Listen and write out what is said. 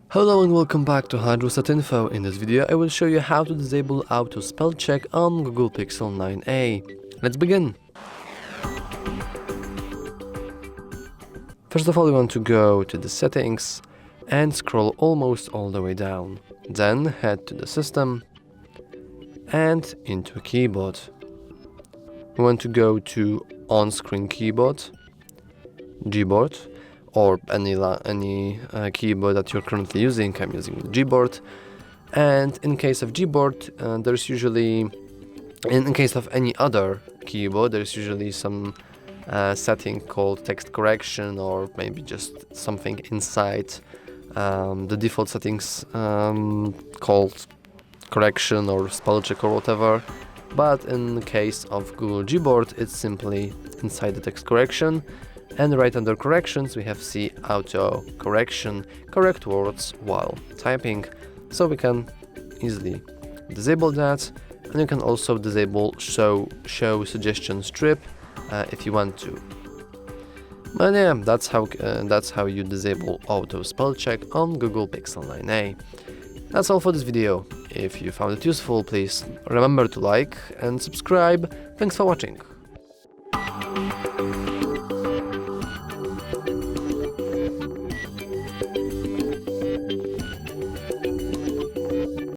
Hello and welcome back to HardReset.Info. In this video I will show you how to disable auto spell check on Google Pixel 9a. Let's begin! First of all, we want to go to the settings and scroll almost all the way down. Then head to the system and into keyboard. We want to go to on-screen keyboard, Gboard, or any keyboard that you're currently using. I'm using Gboard, and in case of Gboard, there's usually, in case of any other keyboard, there's usually some setting called text correction, or maybe just something inside the default settings called correction or spell check or whatever. But in the case of Google Gboard, it's simply inside the text correction. And right under corrections we have see auto correction, correct words while typing, so we can easily disable that. And you can also disable show suggestion strip if you want to. But yeah, that's how you disable auto spell check on Google Pixel 9a. That's all for this video. If you found it useful, please remember to like and subscribe. Thanks for watching.